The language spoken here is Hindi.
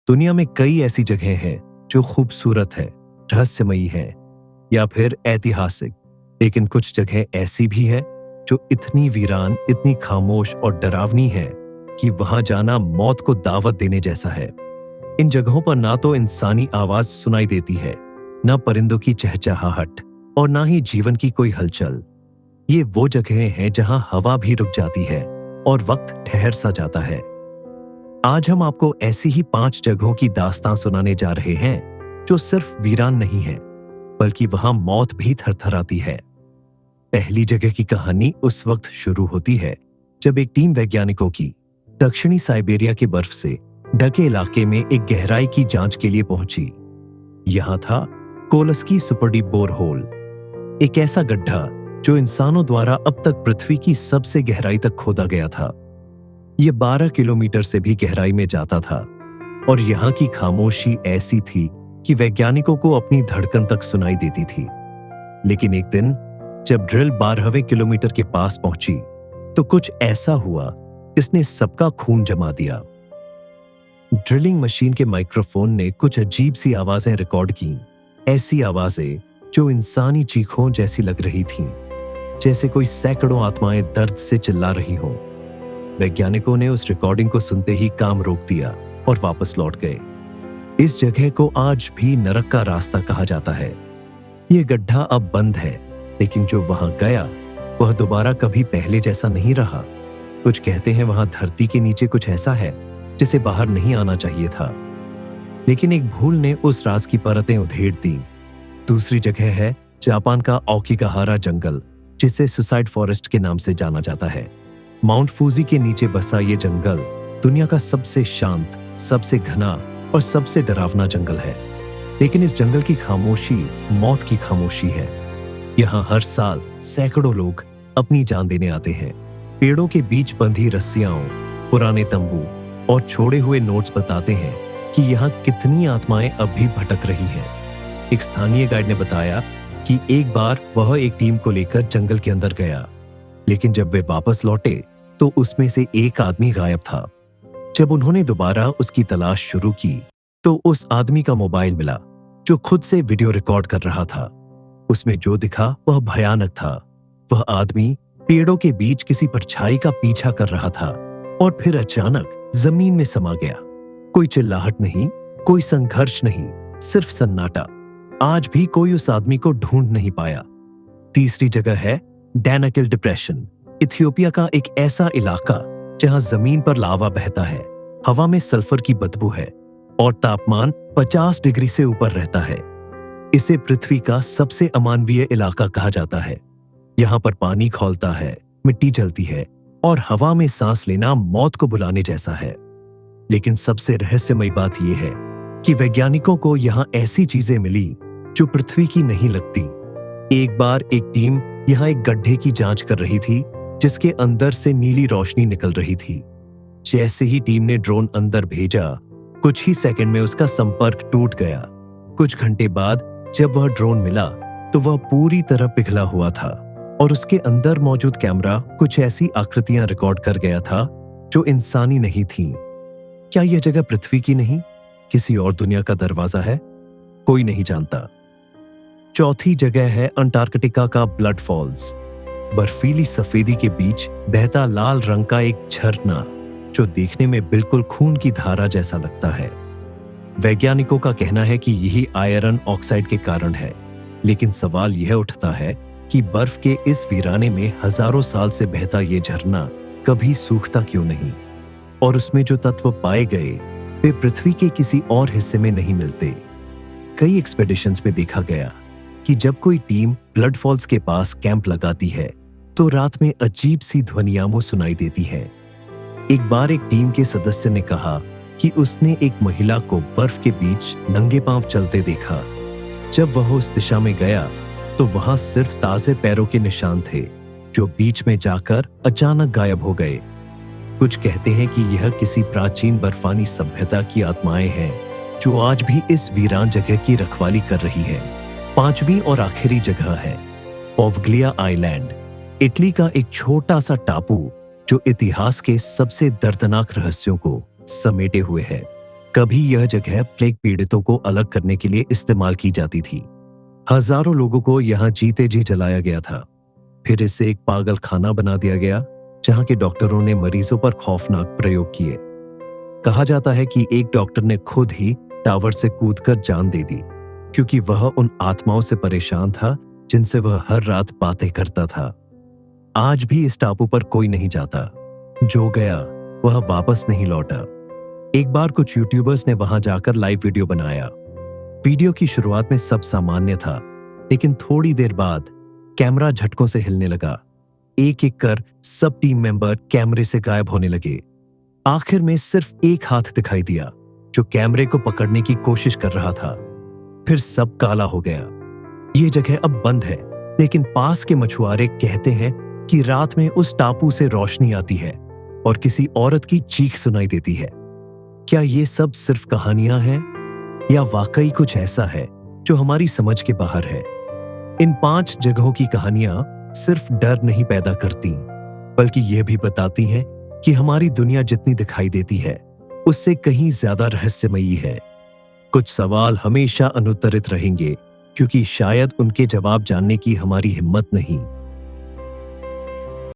दुनिया में कई ऐसी जगहें हैं जो खूबसूरत है, रहस्यमयी है या फिर ऐतिहासिक, लेकिन कुछ जगह ऐसी भी है जो इतनी वीरान, इतनी खामोश और डरावनी है कि वहां जाना मौत को दावत देने जैसा है। इन जगहों पर ना तो इंसानी आवाज सुनाई देती है, ना परिंदों की चहचहाहट और ना ही जीवन की कोई हलचल। ये वो जगहें हैं जहां हवा भी रुक जाती है और वक्त ठहर सा जाता है। आज हम आपको ऐसी ही 5 जगहों की दास्तां सुनाने जा रहे हैं जो सिर्फ वीरान नहीं है, बल्कि वहां मौत भी थरथराती है। पहली जगह की कहानी उस वक्त शुरू होती है जब एक टीम वैज्ञानिकों की दक्षिणी साइबेरिया के बर्फ से ढके इलाके में एक गहराई की जांच के लिए पहुंची। यहां था कोलस्की सुपरडीप बोरहोल, एक ऐसा गड्ढा जो इंसानों द्वारा अब तक पृथ्वी की सबसे गहराई तक खोदा गया था। यह 12 किलोमीटर से भी गहराई में जाता था और यहां की खामोशी ऐसी थी कि वैज्ञानिकों को अपनी धड़कन तक सुनाई देती थी। लेकिन एक दिन जब ड्रिल 12वें किलोमीटर के पास पहुंची तो कुछ ऐसा हुआ जिसने सबका खून जमा दिया। ड्रिलिंग मशीन के माइक्रोफोन ने कुछ अजीब सी आवाजें रिकॉर्ड की, ऐसी आवाजें जो इंसानी चीखों जैसी लग रही थीं, जैसे कोई सैकड़ों आत्माएं दर्द से चिल्ला रही हों। वैज्ञानिकों ने उस रिकॉर्डिंग को सुनते ही काम रोक दिया और वापस लौट गए। इस जगह को आज भी नरक का रास्ता कहा जाता है। यह गड्ढा अब बंद है, लेकिन जो वहां गया वह दोबारा कभी पहले जैसा नहीं रहा। कुछ कहते हैं वहां धरती के नीचे कुछ ऐसा है जिसे बाहर नहीं आना चाहिए था, लेकिन एक भूल ने उस राज की परतें उधेड़ दी। दूसरी जगह है जापान का ओकिगाहारा जंगल, जिसे सुसाइड फॉरेस्ट के नाम से जाना जाता है। माउंट फूजी के नीचे बसा ये जंगल दुनिया का सबसे शांत, सबसे घना और सबसे डरावना जंगल है। लेकिन इस जंगल की खामोशी मौत की खामोशी है। यहाँ हर साल सैकड़ों लोग अपनी जान देने आते हैं। पेड़ों के बीच बंधी रस्सियां, पुराने तंबू और छोड़े हुए नोट्स बताते हैं कि यहाँ कितनी आत्माएं अब भी भटक रही हैं। एक स्थानीय गाइड ने बताया कि एक बार वह एक टीम को लेकर जंगल के अंदर गया, लेकिन जब वे वापस लौटे तो उसमें से एक आदमी गायब था। जब उन्होंने दोबारा उसकी तलाश शुरू की तो उस आदमी का मोबाइल मिला जो खुद से वीडियो रिकॉर्ड कर रहा था। उसमें जो दिखा वह भयानक था। वह आदमी पेड़ों के बीच किसी परछाई का पीछा कर रहा था और फिर अचानक जमीन में समा गया। कोई चिल्लाहट नहीं, कोई संघर्ष नहीं, सिर्फ सन्नाटा। आज भी कोई उस आदमी को ढूंढ नहीं पाया। तीसरी जगह है डैनाकिल डिप्रेशन, इथियोपिया का एक ऐसा इलाका जहां जमीन पर लावा बहता है, हवा में सल्फर की बदबू है और तापमान 50 डिग्री से ऊपर रहता है। इसे पृथ्वी का सबसे अमानवीय इलाका कहा जाता है। यहाँ पर पानी खौलता है, मिट्टी जलती है और हवा में सांस लेना मौत को बुलाने जैसा है। लेकिन सबसे रहस्यमयी बात यह है कि वैज्ञानिकों को यहाँ ऐसी चीजें मिली जो पृथ्वी की नहीं लगती। एक बार एक टीम यहाँ एक गड्ढे की जांच कर रही थी जिसके अंदर से नीली रोशनी निकल रही थी। जैसे ही टीम ने ड्रोन अंदर भेजा, कुछ ही सेकंड में उसका संपर्क टूट गया। कुछ घंटे बाद जब वह ड्रोन मिला तो वह पूरी तरह पिघला हुआ था और उसके अंदर मौजूद कैमरा कुछ ऐसी आकृतियां रिकॉर्ड कर गया था जो इंसानी नहीं थीं। क्या यह जगह पृथ्वी की नहीं, किसी और दुनिया का दरवाजा है? कोई नहीं जानता। चौथी जगह है अंटार्कटिका का ब्लड फॉल्स, बर्फीली सफेदी के बीच बहता लाल रंग का एक झरना जो देखने में बिल्कुल खून की धारा जैसा लगता है। वैज्ञानिकों का कहना है कि यही आयरन ऑक्साइड के कारण है, लेकिन सवाल यह उठता है कि बर्फ के इस वीराने में हजारों साल से बहता यह झरना कभी सूखता क्यों नहीं, और उसमें जो तत्व पाए गए वे पृथ्वी के किसी और हिस्से में नहीं मिलते। कई एक्सपेडिशंस में देखा गया कि जब कोई टीम ब्लड फॉल्स के पास कैंप लगाती है तो रात में अजीब सी ध्वनियां सुनाई देती है। एक बार एक टीम के सदस्य ने कहा कि उसने एक महिला को बर्फ के बीच नंगे पांव चलते देखा। जब वह उस दिशा में गया तो वहां सिर्फ ताजे पैरों के निशान थे जो बीच में जाकर अचानक गायब हो गए। कुछ कहते हैं कि यह किसी प्राचीन बर्फानी सभ्यता की आत्माएं हैं जो आज भी इस वीरान जगह की रखवाली कर रही है। पांचवी और आखिरी जगह है पोवग्लिया आइलैंड, इटली का एक छोटा सा टापू जो इतिहास के सबसे दर्दनाक रहस्यों को समेटे हुए है। कभी यह जगह प्लेग पीड़ितों को अलग करने के लिए इस्तेमाल की जाती थी। हजारों लोगों को यहाँ जीते जी जलाया गया था। फिर इसे एक पागल खाना बना दिया गया, जहाँ के डॉक्टरों ने मरीजों पर खौफनाक प्रयोग किए। कहा जाता है कि एक डॉक्टर ने खुद ही टावर से कूदकर जान दे दी, क्योंकि वह उन आत्माओं से परेशान था जिनसे वह हर रात बातें करता था। आज भी इस टापू पर कोई नहीं जाता। जो गया वह वापस नहीं लौटा। एक बार कुछ यूट्यूबर्स ने वहां जाकर लाइव वीडियो बनाया। वीडियो की शुरुआत में सब सामान्य था, लेकिन थोड़ी देर बाद कैमरा झटकों से हिलने लगा। एक एक कर सब टीम मेंबर कैमरे से गायब होने लगे। आखिर में सिर्फ एक हाथ दिखाई दिया, जो कैमरे को पकड़ने की कोशिश कर रहा था। फिर सब काला हो गया। यह जगह अब बंद है, लेकिन पास के मछुआरे कहते हैं कि रात में उस टापू से रोशनी आती है और किसी औरत की चीख सुनाई देती है। क्या ये सब सिर्फ कहानियां हैं, या वाकई कुछ ऐसा है जो हमारी समझ के बाहर है? इन 5 जगहों की कहानियां सिर्फ डर नहीं पैदा करती, बल्कि यह भी बताती हैं कि हमारी दुनिया जितनी दिखाई देती है, उससे कहीं ज्यादा रहस्यमयी है। कुछ सवाल हमेशा अनुत्तरित रहेंगे, क्योंकि शायद उनके जवाब जानने की हमारी हिम्मत नहीं।